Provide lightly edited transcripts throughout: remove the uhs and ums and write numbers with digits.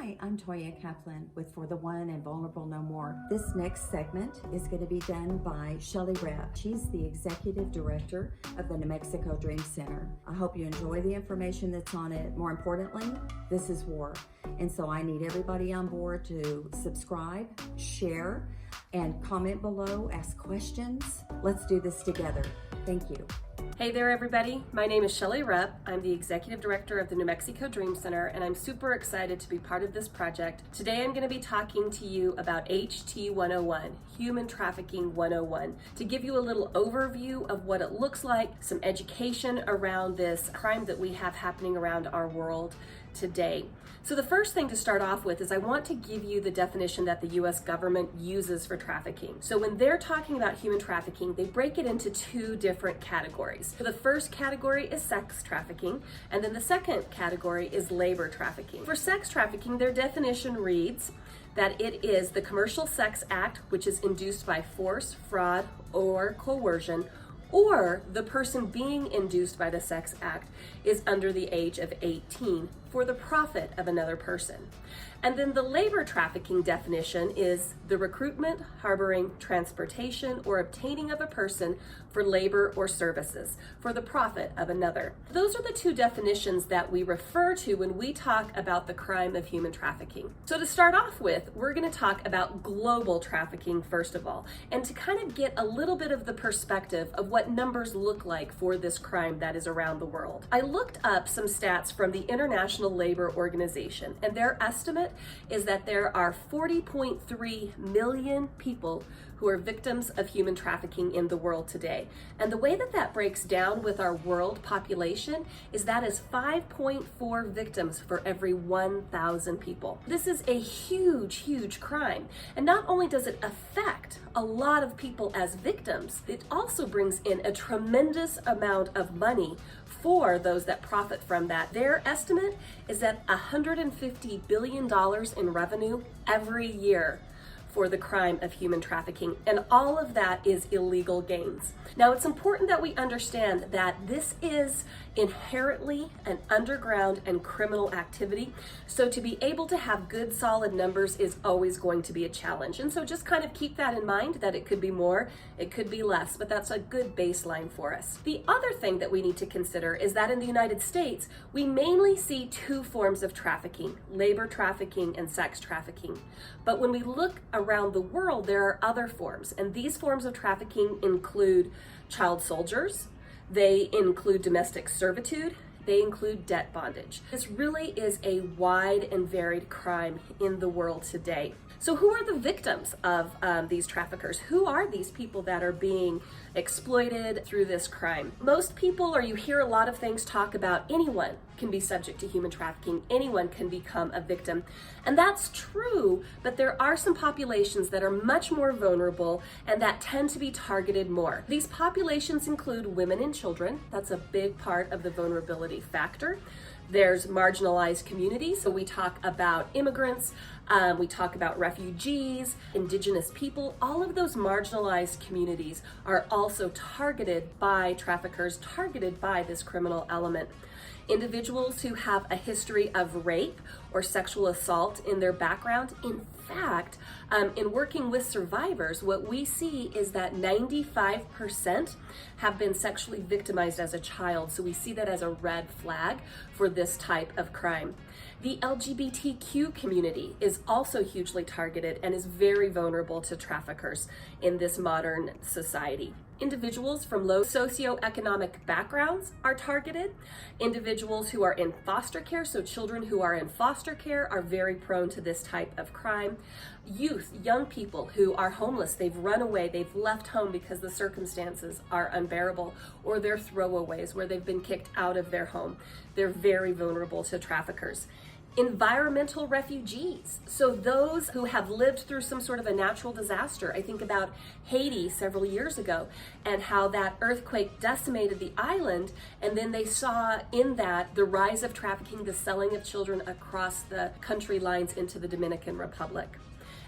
Hi, I'm Toya Kaplan with For the One and Vulnerable No More. This next segment is going to be done by Shelley Repp. She's the Executive Director of the New Mexico Dream Center. I hope you enjoy the information that's on it. More importantly, this is war. And so I need everybody on board to subscribe, share, and comment below, ask questions. Let's do this together. Thank you. Hey there everybody, my name is Shelley Repp. I'm the Executive Director of the New Mexico Dream Center and I'm super excited to be part of this project. Today I'm going to be talking to you about HT101, Human Trafficking 101, to give you a little overview of what it looks like, some education around this crime that we have happening around our world today. So the first thing to start off with is I want to give you the definition that the US government uses for trafficking. So when they're talking about human trafficking, they break it into two different categories. So the first category is sex trafficking, and then the second category is labor trafficking. For sex trafficking, their definition reads that it is the commercial sex act which is induced by force, fraud, or coercion, or the person being induced by the sex act is under the age of 18 for the profit of another person. And then the labor trafficking definition is the recruitment, harboring, transportation, or obtaining of a person for labor or services for the profit of another. Those are the two definitions that we refer to when we talk about the crime of human trafficking. So to start off with, we're going to talk about global trafficking first of all, and to kind of get a little bit of the perspective of what numbers look like for this crime that is around the world. I looked up some stats from the International Labor Organization, and their estimate is that there are 40.3 million people who are victims of human trafficking in the world today. And the way that that breaks down with our world population is that is 5.4 victims for every 1,000 people. This is a huge, huge crime. And not only does it affect a lot of people as victims, it also brings in a tremendous amount of money for those that profit from that. Their estimate is that $150 billion in revenue every year for the crime of human trafficking, and all of that is illegal gains. Now, it's important that we understand that this is inherently an underground and criminal activity, so to be able to have good solid numbers is always going to be a challenge. And so just kind of keep that in mind, that it could be more, it could be less, but that's a good baseline for us. The other thing that we need to consider is that in the United States, we mainly see two forms of trafficking: labor trafficking and sex trafficking. But when we look around the world, there are other forms, and these forms of trafficking include child soldiers, they include domestic servitude, they include debt bondage. This really is a wide and varied crime in the world today. So who are the victims of these traffickers? Who are these people that are being exploited through this crime? Most people, or you hear a lot of things talk about, anyone can be subject to human trafficking, anyone can become a victim. And that's true, but there are some populations that are much more vulnerable and that tend to be targeted more. These populations include women and children. That's a big part of the vulnerability factor. There's marginalized communities, so we talk about immigrants, we talk about refugees, indigenous people. All of those marginalized communities are also targeted by traffickers, targeted by this criminal element. Individuals who have a history of rape or sexual assault in their background. In fact, in working with survivors, what we see is that 95% have been sexually victimized as a child. So we see that as a red flag for this type of crime. The LGBTQ community is also hugely targeted and is very vulnerable to traffickers in this modern society. Individuals from low socioeconomic backgrounds are targeted. Individuals who are in foster care, so children who are in foster care, are very prone to this type of crime. Youth, young people who are homeless, they've run away, they've left home because the circumstances are unbearable, or they're throwaways where they've been kicked out of their home. They're very vulnerable to traffickers. Environmental refugees, so those who have lived through some sort of a natural disaster. I think about Haiti several years ago and how that earthquake decimated the island, and then they saw in that the rise of trafficking, the selling of children across the country lines into the Dominican Republic.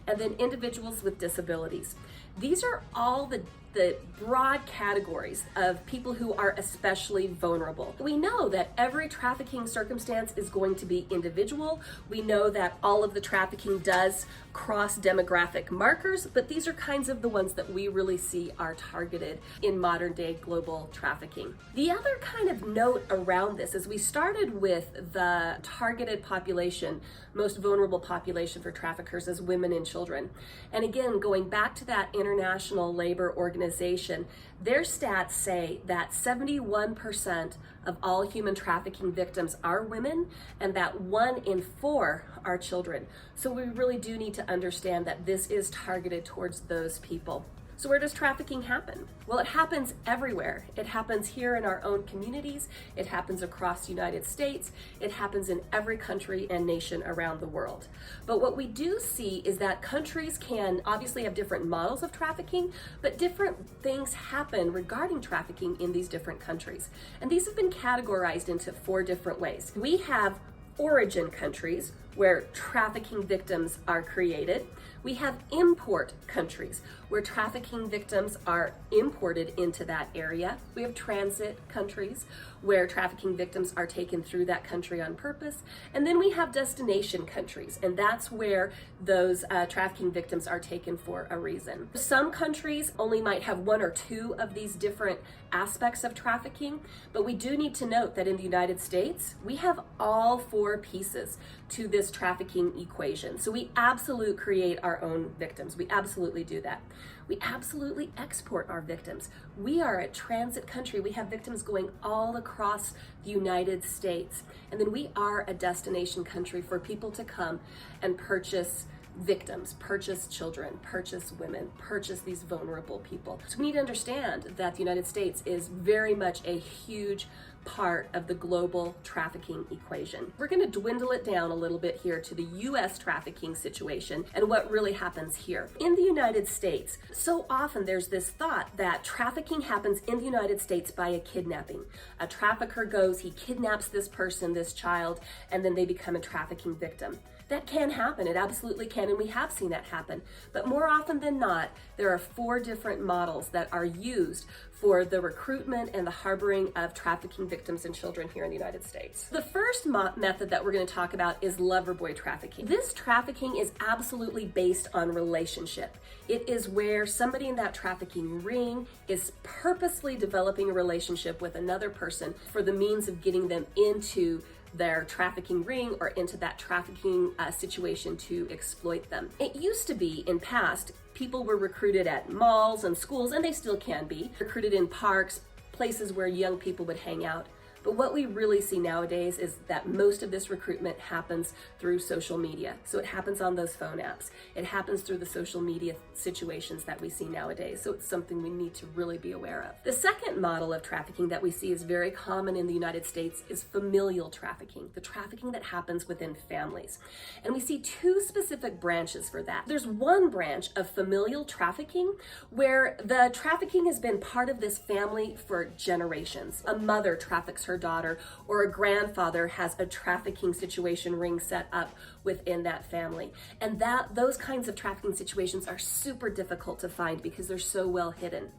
And then individuals with disabilities. These are all the the broad categories of people who are especially vulnerable. We know that every trafficking circumstance is going to be individual. We know that all of the trafficking does cross demographic markers, but these are kinds of the ones that we really see are targeted in modern day global trafficking. The other kind of note around this is we started with the targeted population, most vulnerable population for traffickers as women and children. And again, going back to that International Labor Organization, their stats say that 71% of all human trafficking victims are women and that 1 in 4 are children. So we really do need to understand that this is targeted towards those people. So where does trafficking happen? Well, it happens everywhere. It happens here in our own communities. It happens across the United States. It happens in every country and nation around the world. But what we do see is that countries can obviously have different models of trafficking, but different things happen regarding trafficking in these different countries. And these have been categorized into 4 different ways. We have origin countries where trafficking victims are created. We have import countries where trafficking victims are imported into that area. We have transit countries where trafficking victims are taken through that country on purpose. And then we have destination countries, and that's where those trafficking victims are taken for a reason. Some countries only might have 1 or 2 of these different aspects of trafficking, but we do need to note that in the United States, we have all 4 pieces to this trafficking equation. So we absolutely create our own victims. We absolutely do that. We absolutely export our victims. We are a transit country. We have victims going all across the United States. And then we are a destination country for people to come and purchase victims, purchase children, purchase women, purchase these vulnerable people. So we need to understand that the United States is very much a huge part of the global trafficking equation. We're going to dwindle it down a little bit here to the US trafficking situation and what really happens here. In the United States, so often there's this thought that trafficking happens in the United States by a kidnapping. A trafficker goes, he kidnaps this person, this child, and then they become a trafficking victim. That can happen, it absolutely can, and we have seen that happen. But more often than not, there are 4 different models that are used for the recruitment and the harboring of trafficking victims and children here in the United States. The first method that we're going to talk about is lover boy trafficking. This trafficking is absolutely based on relationship. It is where somebody in that trafficking ring is purposely developing a relationship with another person for the means of getting them into their trafficking ring or into that trafficking situation to exploit them. It used to be in past, people were recruited at malls and schools, and they still can be, recruited in parks, places where young people would hang out. But what we really see nowadays is that most of this recruitment happens through social media. So it happens on those phone apps. It happens through the social media situations that we see nowadays. So it's something we need to really be aware of. The second model of trafficking that we see is very common in the United States is familial trafficking, the trafficking that happens within families. And we see 2 specific branches for that. There's one branch of familial trafficking where the trafficking has been part of this family for generations. A mother traffics her daughter, or a grandfather has a trafficking situation ring set up within that family. And those kinds of trafficking situations are super difficult to find because they're so well hidden.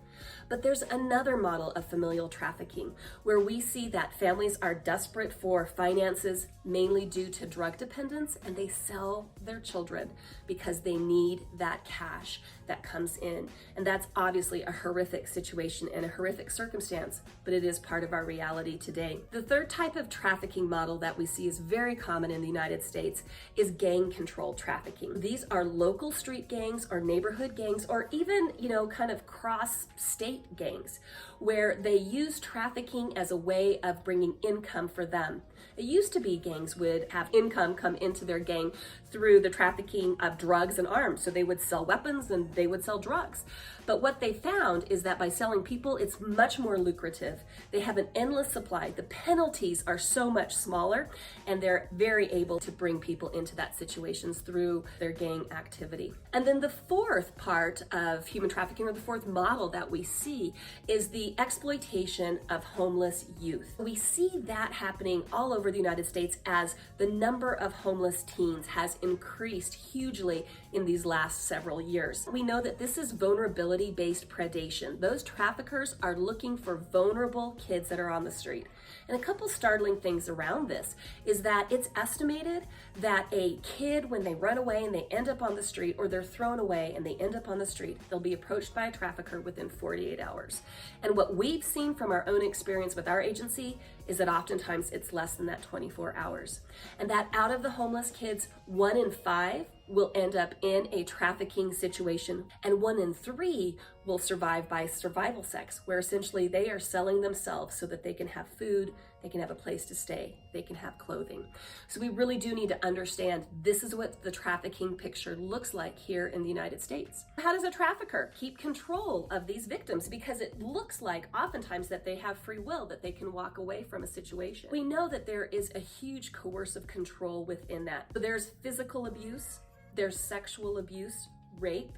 But there's another model of familial trafficking where we see that families are desperate for finances, mainly due to drug dependence, and they sell their children because they need that cash that comes in. And that's obviously a horrific situation and a horrific circumstance, but it is part of our reality today. The third type of trafficking model that we see is very common in the United States is gang controlled trafficking. These are local street gangs or neighborhood gangs or even, kind of cross state gangs where they use trafficking as a way of bringing income for them. It used to be gangs would have income come into their gang through the trafficking of drugs and arms. So they would sell weapons and they would sell drugs. But what they found is that by selling people, it's much more lucrative. They have an endless supply. The penalties are so much smaller, and they're very able to bring people into that situations through their gang activity. And then the fourth part of human trafficking, or the fourth model that we we see is the exploitation of homeless youth. We see that happening all over the United States as the number of homeless teens has increased hugely in these last several years. We know that this is vulnerability-based predation. Those traffickers are looking for vulnerable kids that are on the street. And a couple startling things around this is that it's estimated that a kid, when they run away and they end up on the street, or they're thrown away and they end up on the street, they'll be approached by a trafficker within 48 hours. And what we've seen from our own experience with our agency is that oftentimes it's less than that 24 hours. And that out of the homeless kids, 1 in 5 will end up in a trafficking situation, and 1 in 3 will survive by survival sex, where essentially they are selling themselves so that they can have food, they can have a place to stay, they can have clothing. So we really do need to understand this is what the trafficking picture looks like here in the United States. How does a trafficker keep control of these victims? Because it looks like oftentimes that they have free will, that they can walk away from a situation. We know that there is a huge coercive control within that. So there's physical abuse, there's sexual abuse, rape,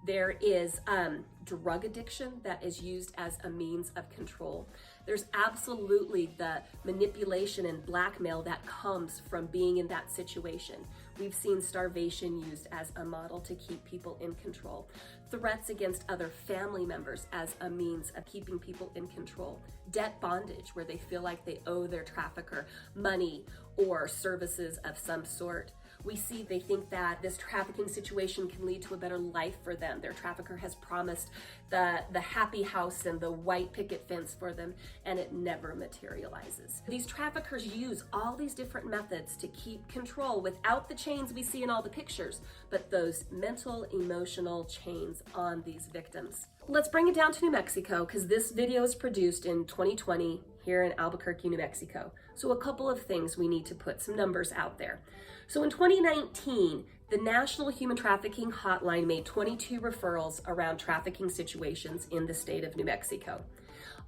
there is drug addiction that is used as a means of control. There's absolutely the manipulation and blackmail that comes from being in that situation. We've seen starvation used as a model to keep people in control. Threats against other family members as a means of keeping people in control. Debt bondage, where they feel like they owe their trafficker money or services of some sort. We see they think that this trafficking situation can lead to a better life for them. Their trafficker has promised the happy house and the white picket fence for them, and it never materializes. These traffickers use all these different methods to keep control without the chains we see in all the pictures, but those mental, emotional chains on these victims. Let's bring it down to New Mexico, because this video is produced in 2020 here in Albuquerque, New Mexico. So a couple of things we need to put some numbers out there. So in 2019, the National Human Trafficking Hotline made 22 referrals around trafficking situations in the state of New Mexico.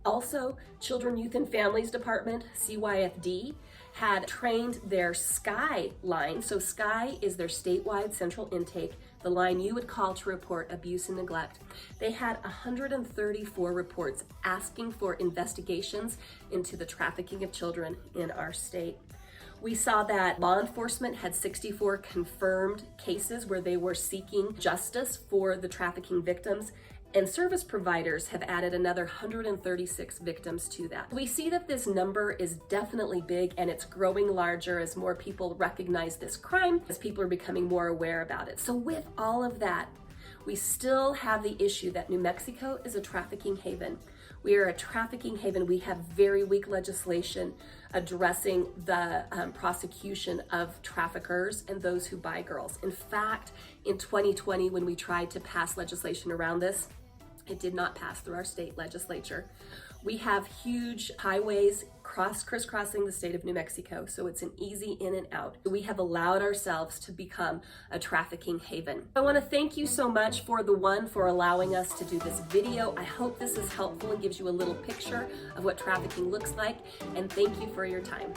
Also, Children, Youth, and Families Department, CYFD, had trained their SCY line. So SCY is their statewide central intake, the line you would call to report abuse and neglect. They had 134 reports asking for investigations into the trafficking of children in our state. We saw that law enforcement had 64 confirmed cases where they were seeking justice for the trafficking victims, and service providers have added another 136 victims to that. We see that this number is definitely big, and it's growing larger as more people recognize this crime, as people are becoming more aware about it. So with all of that, we still have the issue that New Mexico is a trafficking haven. We are a trafficking haven. We have very weak legislation addressing the prosecution of traffickers and those who buy girls. In fact, in 2020, when we tried to pass legislation around this, it did not pass through our state legislature. We have huge highways crisscrossing the state of New Mexico, so it's an easy in and out. We have allowed ourselves to become a trafficking haven. I want to thank you so much, FortheOne, for allowing us to do this video. I hope this is helpful and gives you a little picture of what trafficking looks like, and thank you for your time.